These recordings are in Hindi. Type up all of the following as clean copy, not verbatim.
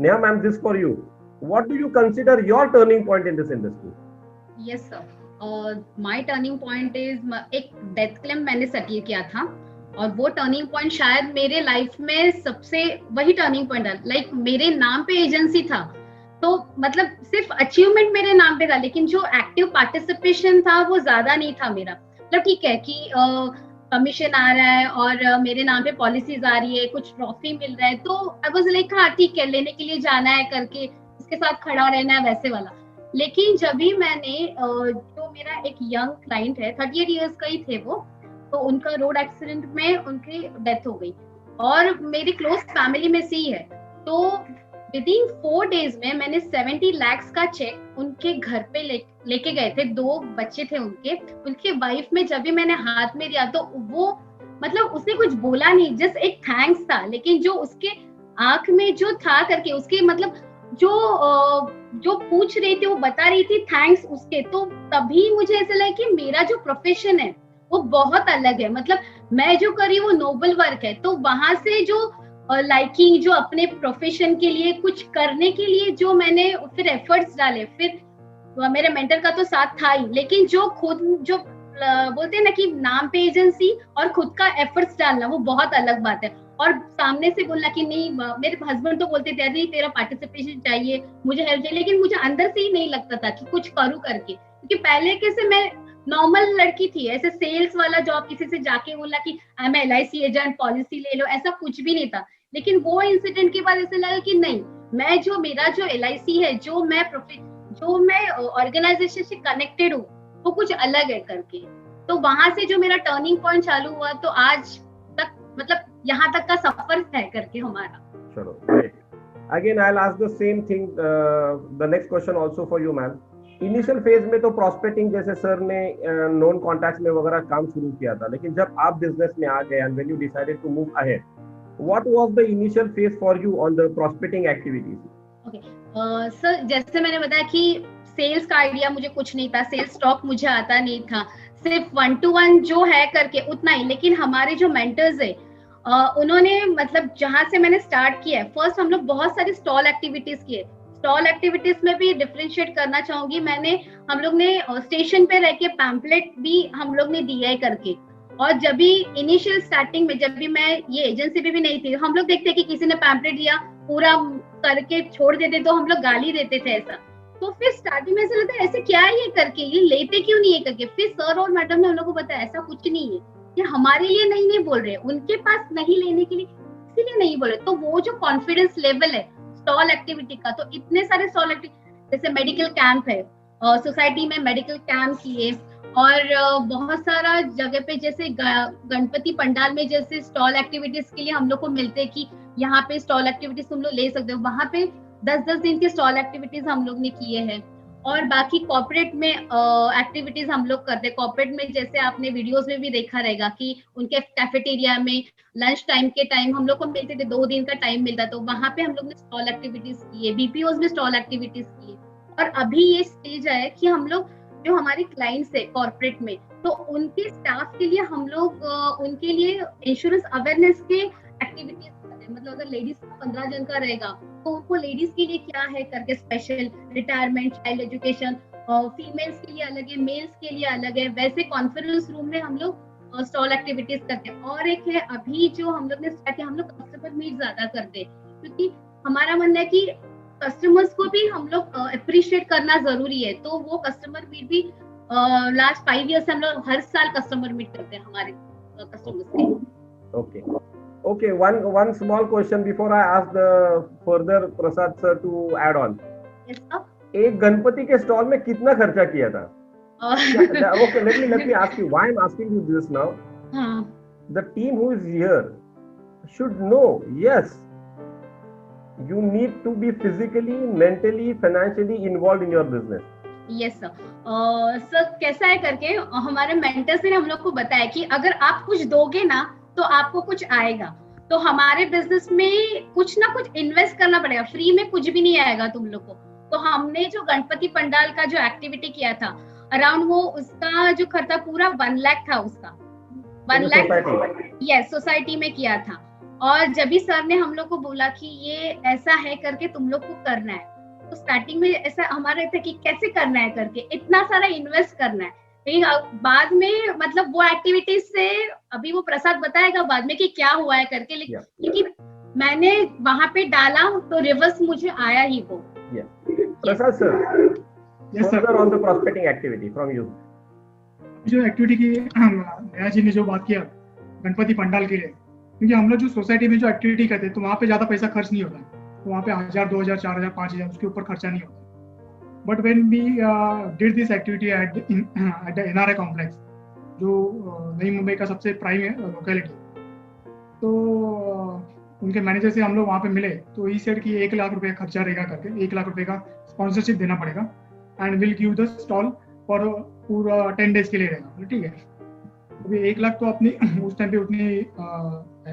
Neha ma'am, this for you. What do you consider your turning point in this industry? Yes sir, my turning point is एक डेथ क्लेम मैंने सेटल किया था, और वो टर्निंग पॉइंट शायद मेरे लाइफ में सबसे वही टर्निंग पॉइंट है। लाइक मेरे नाम पे एजेंसी था, तो मतलब सिर्फ अचीवमेंट मेरे नाम पे था, लेकिन जो एक्टिव पार्टिसिपेशन था वो ज्यादा नहीं था मेरा। मतलब ठीक है कि कमीशन आ रहा है और मेरे नाम पे पॉलिसीज आ रही है, कुछ ट्रॉफी मिल रहा है, तो आई वाज लाइक हाँ ठीक है, लेने के लिए जाना है करके, इसके साथ खड़ा रहना है, वैसे वाला। लेकिन जब भी मैंने जो मेरा एक यंग क्लाइंट है, 38 ईयर्स का ही थे वो, तो उनका रोड एक्सीडेंट में उनकी डेथ हो गई, और मेरी क्लोज फैमिली में से ही है। तो विद इन 4 डेज में मैंने 70 lakhs का चेक उनके घर पे लेके गए थे। 2 बच्चे थे उनके वाइफ में जब भी मैंने हाथ में दिया, तो वो मतलब उसने कुछ बोला नहीं, जस्ट एक थैंक्स था, लेकिन जो उसके आंख में जो था करके, उसके मतलब जो पूछ रही थी वो बता रही थी थैंक्स उसके। तो तभी मुझे ऐसा लगा कि मेरा जो प्रोफेशन है वो बहुत अलग है, मतलब मैं जो करी वो नोबल वर्क है। तो वहां से जो लाइकिंग, जो अपने प्रोफेशन के लिए कुछ करने के लिए जो मैंने फिर एफर्ट्स डाले, फिर मेरे मेंटर का तो साथ था ही, लेकिन जो खुद जो बोलते हैं ना कि नाम पे एजेंसी और खुद का एफर्ट्स डालना, वो बहुत अलग बात है। और सामने से बोलना कि नहीं, मेरे हस्बैंड तो बोलते थे नहीं तेरा पार्टिसिपेशन चाहिए, मुझे हेल्प चाहिए, लेकिन मुझे अंदर से ही नहीं लगता था कि कुछ करूं करके, क्योंकि पहले कैसे मैं नॉर्मल लड़की थी, ऐसे सेल्स वाला जॉब, किसी से जाके बोला कि मैं LIC एजेंट, पॉलिसी ले लो, ऐसा कुछ भी नहीं था। लेकिन वो इंसिडेंट के बाद ऐसे लगा कि नहीं, मैं जो मेरा जो LIC है, जो मैं ऑर्गेनाइजेशन से कनेक्टेड हूँ, वो कुछ अलग है करके। तो वहां से जो मेरा टर्निंग पॉइंट चालू हुआ, तो आज तक मतलब यहाँ तक का सफर है करके हमारा। चलो, great. Again, I'll ask the same thing. The next question also for you, ma'am. Initial phase में तो प्रॉस्पेक्टिंग जैसे सर ने नॉन कॉन्टैक्ट्स में वगैरह काम शुरू किया था, लेकिन जब आप बिजनेस में आ गए and when you decided to move ahead, what was the initial phase for you on the prospecting activities? Okay sir, जैसे मैंने बताया कि सेल्स का आइडिया मुझे कुछ नहीं था, सेल्स स्टॉक मुझे आता नहीं था, सिर्फ 1-to-1 जो है करके उतना ही। लेकिन हमारे जो मेंटर्स है, उन्होंने मतलब जहां से मैंने स्टार्ट किया है, फर्स्ट हम लोग बहुत सारी स्टॉल एक्टिविटीज किए। स्टॉल एक्टिविटीज में भी डिफरेंशिएट करना चाहूंगी, हम लोग ने स्टेशन पे रह के पैम्पलेट भी हम लोग ने दिया है करके। और जब भी इनिशियल स्टार्टिंग में, जब भी मैं ये एजेंसी भी नहीं थी, हम लोग देखते कि किसी ने पैम्पलेट दिया पूरा करके छोड़ देते, तो हम लोग गाली देते थे ऐसा। तो फिर स्टार्टिंग में ऐसा लगता है ऐसे क्या है ये करके, ये लेते क्यों नहीं है करके। फिर सर और मैडम ने हम लोग को बताया ऐसा कुछ नहीं है, ये हमारे लिए नहीं बोल रहे, उनके पास नहीं लेने के लिए इसीलिए नहीं बोल रहे। तो वो जो कॉन्फिडेंस लेवल है स्टॉल एक्टिविटी का, तो इतने सारे स्टॉल एक्टिविटी, जैसे मेडिकल कैंप है, सोसाइटी में मेडिकल कैंप किए, और बहुत सारा जगह पे जैसे गणपति पंडाल में जैसे स्टॉल एक्टिविटीज के लिए हम लोग को मिलते कि यहाँ पे स्टॉल एक्टिविटीज तुम लोग ले सकते हो, वहां पे 10-10 दिन के स्टॉल एक्टिविटीज हम लोग ने किए हैं। और बाकी कॉर्पोरेट में एक्टिविटीज हम लोग करते हैं। कॉर्पोरेट में जैसे आपने वीडियोस में भी देखा रहेगा कि उनके कैफेटेरिया में लंच टाइम के टाइम हम लोग को मिलते थे, 2 दिन का टाइम मिलता, तो वहां पे हम लोग ने स्टॉल एक्टिविटीज किए, BPOs में स्टॉल एक्टिविटीज किए। और अभी ये स्टेज है कि हम लोग जो हमारे क्लाइंट्स है कॉर्पोरेट में, तो उनके स्टाफ के लिए हम लोग उनके लिए इंश्योरेंस अवेयरनेस के एक्टिविटीज करते हैं। मतलब अगर लेडीज का 15 जन का रहेगा, तो उनको लेडीज के लिए क्या है करके special retirement, child education, females के लिए अलग है, मेल्स के लिए अलग है, वैसे कॉन्फ्रेंस रूम में हम लोग स्टॉल एक्टिविटीज करते हैं। और एक है अभी जो हम लोग ने स्टार्ट किया, हम लोग कस्टमर मीट ज्यादा करते हैं, क्योंकि हमारा मानना है कि कस्टमर्स को भी हम लोग अप्रिशिएट करना जरूरी है। तो वो कस्टमर मीट भी लास्ट 5 ईयर से हम लोग हर साल कस्टमर मीट करते हैं हमारे कस्टमर्स के। Okay. Okay, one small question before I ask the further Prasad sir to add on. Yes, sir. एक गणपति के स्टॉल में कितना खर्चा किया था? Okay, let me ask you why I'm asking you this now. The team who is here should know, yes, you need to be physically, mentally, financially involved in your business. Yes sir. Sir कैसा है करके, हमारे मेंटर्स ने हम लोग को बताया कि अगर आप कुछ दोगे ना तो आपको कुछ आएगा। तो हमारे बिजनेस में कुछ ना कुछ इन्वेस्ट करना पड़ेगा, फ्री में कुछ भी नहीं आएगा तुम लोग को। तो हमने जो गणपति पंडाल का जो एक्टिविटी किया था, अराउंड वो उसका जो खर्चा पूरा 1 लाख था, उसका 1 लाख, यस, सोसाइटी में किया था। और जब भी सर ने हम लोग को बोला कि ये ऐसा है करके तुम लोग को करना है, तो स्टार्टिंग में ऐसा हमारे था कि कैसे करना है करके, इतना सारा इन्वेस्ट करना है। लेकिन बाद में मतलब वो एक्टिविटीज से, अभी वो प्रसाद बताएगा बाद में कि क्या हुआ है करके, लेकिन मैंने वहां पे डाला तो रिवर्स मुझे आया ही वो। Prasad sir, further on the prospecting activity from you. जो एक्टिविटी की नया जी ने जो बात किया गणपति पंडाल के लिए, क्योंकि हम लोग जो सोसाइटी में जो एक्टिविटी करते हैं तो वहाँ पे ज़्यादा पैसा खर्च नहीं होता है, तो वहाँ पे 1000, 2000, 4000, 5000 उसके ऊपर खर्चा नहीं होता। But when we did this activity at the NRI complex, जो नई मुंबई का सबसे प्राइम लोकेलिटी, तो उनके मैनेजर से हम लोग वहाँ पे मिले, तो ही सेड कि 1 लाख रुपये खर्चा रहेगा करके, 1 लाख रुपये का स्पॉन्सरशिप देना पड़ेगा and will give the stall for पूरा 10 डेज के लिए रहेगा। ठीक है, अभी 1 लाख तो अपनी उस टाइम पे उतनी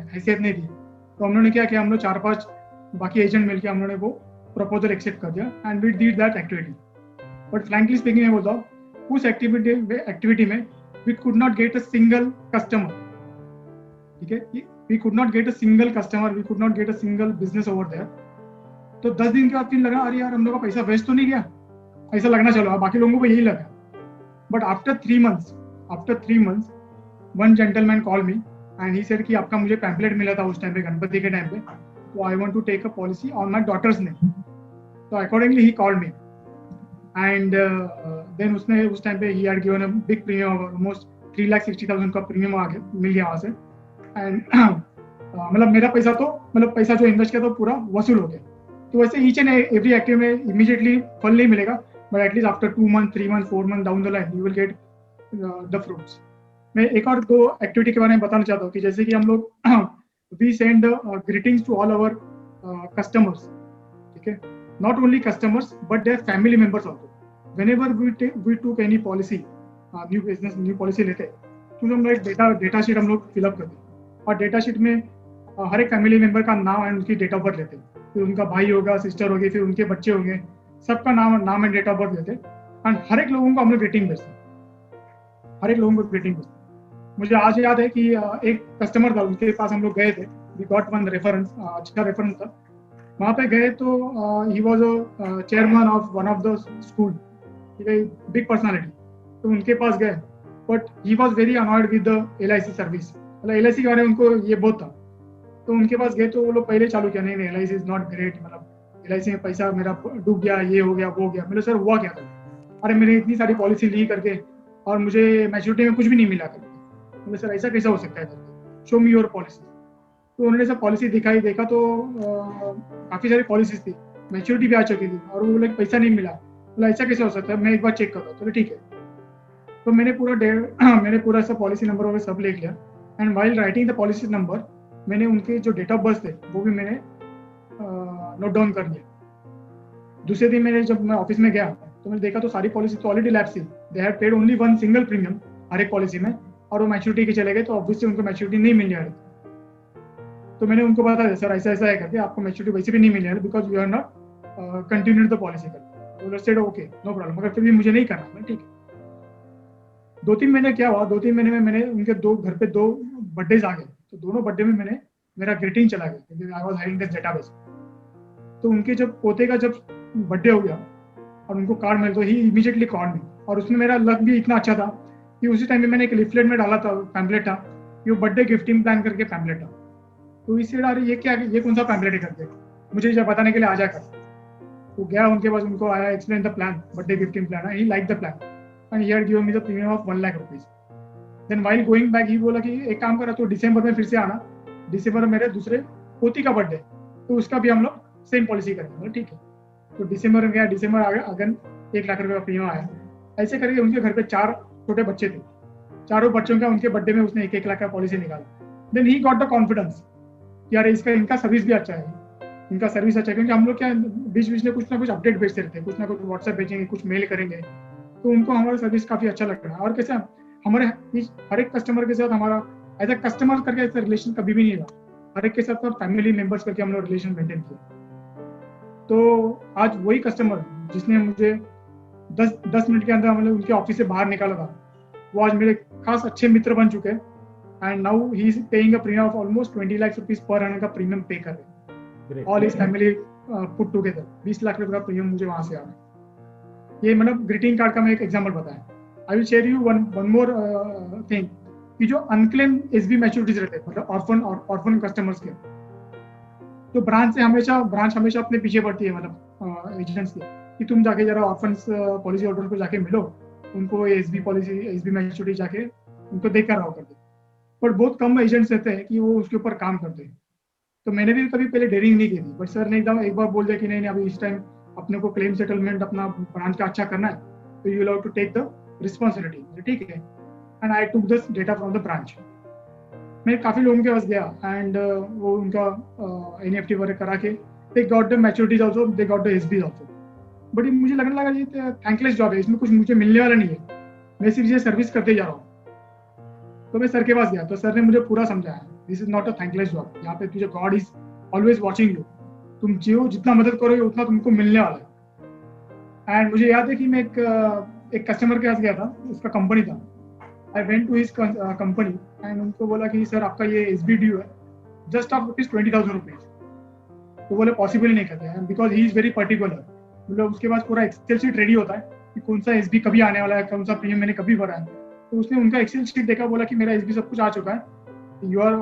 हैसियत नहीं थी, तो हम लोगों ने क्या किया, हम लोग 4-5 बाकी एजेंट मिलकर हम लोगों ने वो प्रपोजल एक्सेप्ट कर दिया and we did that activity. But frankly speaking मैं बोलता हूँ, उस एक्टिविटी में we could not get a single customer. ठीक है, we could not get a single customer, we could not get a single business over there. तो 10 दिन के बाद फिर लगा, अरे यार हम लोग का पैसा वेस्ट तो नहीं गया, ऐसा लगना चलो, बाकी लोगों को यही लगा। But after 3 months one gentleman call me and he said कि आपका मुझे पैम्पलेट मिला था उस टाइम पे, गणपति के टाइम पे, तो I want to take a policy on my daughter's name. तो अकॉर्डिंगली ही कॉल्ड मी एंड देन उसने उस टाइम पे ही had given a big premium, almost 3,60,000 का प्रीमियम आगे मिल गया वहाँ से। एंड मतलब मेरा पैसा तो, मतलब पैसा जो इन्वेस्ट किया तो पूरा वसूल हो गया। तो वैसे ईच एंड एवरी एक्टिव में इमीडिएटली फल नहीं मिलेगा, but at least after 2 months, 3 months, 4 months down the line you will get the fruits. मैं एक और 2 एक्टिविटी के बारे में बताना चाहता हूँ कि जैसे कि हम लोग we send greetings to all our customers. ठीक है, not only customers but their family members also. Whenever we took any policy, new business new policy लेते तो हम लोग डेटा शीट हम लोग फिलअप करते, और डेटा शीट में हर एक फैमिली मेंबर का नाम एंड उनकी डेट ऑफ बर्थ लेते, फिर उनका भाई होगा, सिस्टर होगी, फिर उनके बच्चे होंगे, सबका नाम एंड डेट ऑफ बर्थ लेते एंड हर एक लोगों को हम लोग ग्रीटिंग भेजते, हर एक लोगों को ग्रीटिंग भेजते। मुझे आज याद है कि एक कस्टमर था, उनके पास हम लोग गए थे, वी गॉट वन रेफरेंस, अच्छा रेफरेंस था। वहाँ पे गए तो he was a chairman of one of the school, big personality, तो उनके पास गए, but he was very annoyed with the LIC service, मतलब LIC के बारे में उनको ये बहुत था। तो उनके पास गए तो वो लोग पहले चालू किया, नहीं LIC इज नॉट ग्रेट, मतलब LIC में पैसा मेरा डूब गया, ये हो गया वो हो गया। मैंने सर हुआ क्या था, अरे मैंने इतनी सारी पॉलिसी ली करके और मुझे मैच्योरिटी में कुछ भी नहीं मिला करके। मैंने सर ऐसा कैसा हो सकता है, शो मी योर पॉलिसी। तो उन्होंने सब पॉलिसी दिखाई, देखा तो काफ़ी सारी पॉलिसीज थी, मैच्योरिटी भी आ चुकी थी, और वो बोले पैसा नहीं मिला। बोला ऐसा कैसे हो सकता है, मैं एक बार चेक करता हूँ। चलो ठीक है, तो मैंने पूरा सब पॉलिसी नंबर वगैरह सब लिख लिया and while writing the policy number मैंने उनके जो डेट ऑफ बर्थ थे वो भी मैंने नोट डाउन कर लिया। दूसरे दिन जब मैं ऑफिस में गया तो मैंने देखा तो सारी पॉलिसी तो ऑलरेडी लैप्स थी, they had paid only one single premium हर एक पॉलिसी में, और वो मैच्योरिटी के चले गए, तो ऑब्वियसली उनको मैच्योरिटी नहीं मिल रही। तो मैंने उनको बता दिया सर ऐसा है करके, आपको मैच्योरिटी वैसे भी नहीं मिल रहा है because you are not continued the policy करके। तो सेड ओके नो प्रॉब्लम, मगर फिर भी मुझे नहीं करना। ठीक है, 2-3 महीने क्या हुआ, 2-3 महीने में मैंने उनके घर पे 2 बर्थडेज आ गए, तो दोनों बर्थडे में मैंने मेरा ग्रीटिंग चला गया क्योंकि I was having this database. तो उनके जब पोते का जब बर्थडे हो गया और उनको कार्ड मिला तो ही इमीडिएटली कॉल्ड मी, और उसमें मेरा लक भी इतना अच्छा था कि उसी टाइम में मैंने एक लिफलेट में डाला था, पैम्पलेट था, कि वो बर्थडे गिफ्टिंग प्लान करके पैम्पलेट था। तो इससे अरे ये कौन सा पैम्पलेट है करके मुझे जब बताने के लिए आ जाकर, तो गया उनके पास, उनको आया explain the plan, birthday gifting plan, he like the plan and he had given me the premium of 1 lakh rupees. Then while going back he बोला कि एक काम करा तो दिसंबर में फिर से आना, दिसंबर में मेरे दूसरे पोती का बर्थडे, तो उसका भी हम लोग सेम पॉलिसी करेंगे। ठीक है, तो दिसंबर में गया, दिसंबर आ गया, अगन 1 लाख रुपये का प्रीमियम आया। ऐसे करके उनके घर पे 4 छोटे बच्चे थे, चारों बच्चों का उनके बर्थडे में उसने 1-1 लाख का पॉलिसी निकाला। Then he got the confidence कि यार इनका सर्विस भी अच्छा है, इनका सर्विस अच्छा है, क्योंकि हम लोग क्या बीच में कुछ ना कुछ अपडेट भेजते रहते हैं, कुछ ना कुछ व्हाट्सएप भेजेंगे, कुछ मेल करेंगे, तो उनको हमारा सर्विस काफ़ी अच्छा लग रहा है। और कैसे हमारे हर एक कस्टमर के साथ हमारा एज ए कस्टमर करके ऐसा रिलेशन कभी भी नहीं रहा, हर एक के साथ फैमिली मेंबर्स करके हम लोग रिलेशन मेंटेन किया। तो आज वही कस्टमर जिसने मुझे 10 मिनट के अंदर मतलब उनके ऑफिस से बाहर निकाला था, वो आज मेरे खास अच्छे मित्र बन चुके हैं and now he is paying a premium of almost 20 lakhs rupees per annum का प्रीमियम पे कर रहे हैं, all his family put together 20 lakh रुपए का प्रीमियम मुझे वहां से आ रहा है। ये मतलब ग्रीटिंग कार्ड का मैं एक एग्जांपल बताया। I will share you one more thing कि जो अनक्लेम एसबी मैच्योरिटीज रहते हैं, मतलब ऑर्फन कस्टमर्स के, तो ब्रांच हमेशा अपने पीछे पड़ती है, मतलब एजेंट्स के, कि तुम जाके जरा ऑर्फन्स पॉलिसी होल्डर को जाके मिलो, उनको एसबी पॉलिसी एसबी मैच्योरिटी जाके उनको देख कर आओ करते। बट बहुत कम एजेंट्स रहते हैं कि वो उसके ऊपर काम करते हैं। तो मैंने भी कभी पहले डेयरिंग नहीं की थी, बट सर ने एकदम एक बार बोल दिया कि नहीं अभी इस टाइम अपने को क्लेम सेटलमेंट अपना ब्रांच का अच्छा करना है, तो you have to take the responsibility, ठीक है। And I took this data from the branch. मैं काफी लोगों के पास गया एंड वो उनका एनईएफटी वगैरह करा के they got the मैच्योरिटीज also, they got the SB also. But मुझे लगने लगा ये थैंकलेस जॉब है, इसमें कुछ मुझे मिलने वाला नहीं है, मैं सिर्फ ये सर्विस करते जा रहा हूँ। तो मैं सर के पास गया, तो सर ने मुझे पूरा समझाया, this is not a thankless job, यहाँ पे तुझे God is always watching you, तुम जितना मदद करोगे उतना तुमको मिलने वाला है। एंड मुझे याद है कि मैं एक कस्टमर के पास गया था, उसका कंपनी था। I went to his company and उनको बोला कि सर आपका ये एसबी ड्यू है जस्ट ऑफ ₹20,000 रुपीज। तो बोले पॉसिबल नहीं करते, because he is very particular, मतलब उसके पास पूरा एक्सेल शीट रेडी होता है कि कौन सा एसबी कभी आने वाला है, कौन सा प्रीमियम मैंने कभी भरा है। तो उसने उनका एक्सेल शीट देखा, बोला कि मेरा एसबी सब कुछ आ चुका है, you are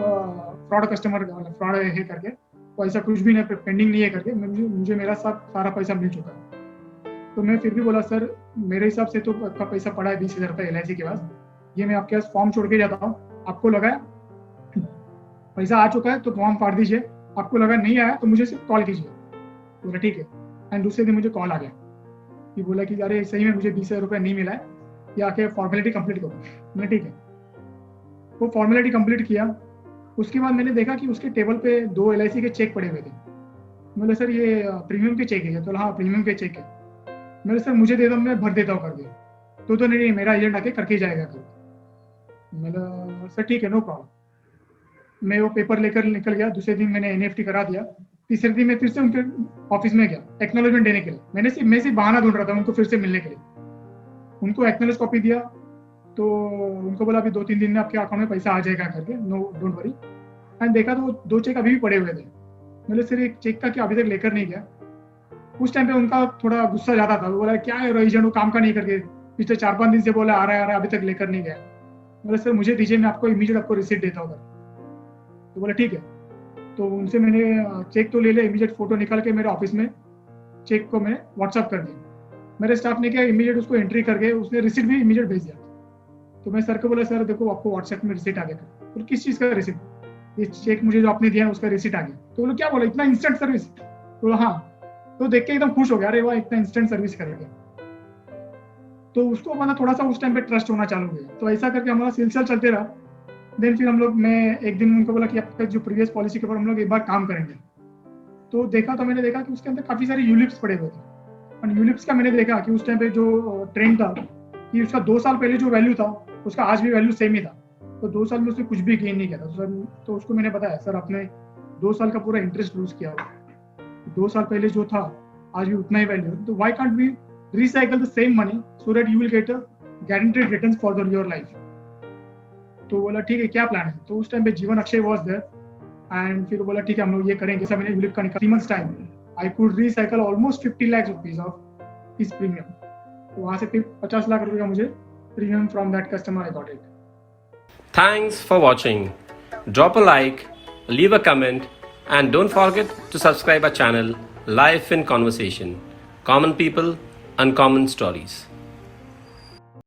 fraud customer, fraud है करके, तो ऐसा कुछ भी नहीं, पेंडिंग नहीं है करके, मुझे मेरा सारा पैसा मिल चुका है। तो मैं फिर भी बोला सर मेरे हिसाब से तो आपका पैसा पड़ा है 20,000 रुपये LIC के पास, ये मैं आपके पास फॉर्म छोड़ के जाता हूँ, आपको लगा पैसा आ चुका है तो फॉर्म फाड़ दीजिए, आपको लगा नहीं आया तो मुझे सिर्फ कॉल कीजिए। बोला ठीक है। एंड दूसरे दिन मुझे कॉल आ गया कि बोला कि अरे सही में मुझे 20,000 रुपये नहीं मिला है, ये आके फॉर्मेलिटी कंप्लीट करो। मैं ठीक है, वो फॉर्मेलिटी कंप्लीट किया। उसके बाद मैंने देखा कि उसके टेबल पे 2 LIC के चेक पड़े हुए थे। बोले सर ये प्रीमियम के चेक है? तो हाँ प्रीमियम के चेक है। मेरे सर मुझे दे दो, मैं भर देता हूँ करके। तो नहीं मेरा एजेंट आके करके जाएगा करके। मैंने सर ठीक है नो प्रॉब्लम। मैं वो पेपर लेकर निकल गया। दूसरे दिन मैंने NEFT करा दिया। तीसरे दिन मैं फिर से उनके ऑफिस में गया एक्नॉलेजमेंट देने के लिए। मैं सिर्फ बहाना ढूंढ रहा था उनको फिर से मिलने के लिए। उनको एक्नॉलेज कॉपी दिया तो उनको बोला अभी 2-3 दिन में आपके अकाउंट में पैसा आ जाएगा करके, नो डोंट वरी। एंड देखा तो 2 चेक अभी भी पड़े हुए थे। मैंने सिर्फ एक चेक का कि अभी तक लेकर नहीं गया। उस टाइम पे उनका थोड़ा गुस्सा ज्यादा था। वो बोला क्या है एजेंट, वो काम का नहीं करके पिछले 4-5 दिन से बोला आ रहा है अभी तक लेकर नहीं गया। बोला सर मुझे दीजिए, मैं आपको इमीडिएट आपको रिसीट देता हूँ। तो बोला ठीक है। तो उनसे मैंने चेक तो ले लिया, इमीडिएट फोटो निकाल के मेरे ऑफिस में चेक को मैंने व्हाट्सअप कर दिया। मेरे स्टाफ ने क्या इमीडिएट उसको एंट्री करके उसने रिसीट भी इमीडिएट भेज दिया। तो मैं सर को बोला सर देखो आपको व्हाट्सएप में रिसीट आ गया। तो किस चीज़ का रिसीट? ये चेक मुझे जो आपने दिया उसका रिसीट आ गया। तो बोलो क्या बोला इतना इंस्टेंट सर्विस? तो हाँ। तो देख के एकदम खुश हो गया, अरे वाह इतना इंस्टेंट सर्विस करेगा। तो उसको मतलब थोड़ा सा उस टाइम पे ट्रस्ट होना चालू हो गया। तो ऐसा करके हमारा सिलसिला चलते रहा। देन फिर मैं एक दिन उनको बोला कि आपका जो प्रीवियस पॉलिसी के ऊपर हम लोग एक बार काम करेंगे। तो मैंने देखा कि उसके अंदर काफी सारे यूलिप्स पड़े हुए थे। और यूलिप्स का मैंने देखा कि उस टाइम पे जो ट्रेंड था कि उसका 2 साल पहले जो वैल्यू था उसका आज भी वैल्यू सेम ही था। तो 2 साल में उसने कुछ भी गेन नहीं किया था। तो उसको मैंने बताया सर आपने 2 साल का पूरा इंटरेस्ट लूज किया हुआ, 2 साल पहले जो था आज भी उतना ही वैल्यू है। तो why can't we recycle the same money so that you will get a guaranteed returns for your life. तो बोला ठीक है क्या प्लान है? तो उस टाइम पे जीवन अक्षय वाज देयर एंड फिर बोला ठीक है हम लोग ये करेंगे। जैसा मैंने यूलिप का निकाला 3 months time I could recycle almost 50 lakh rupees of इस प्रीमियम। तो वहां से फिर 50 लाख रुपए का मुझे premium from that customer I got it. Thanks for watching. Drop a like, leave a comment, and don't forget to subscribe our channel Life in Conversation. Common people, uncommon stories.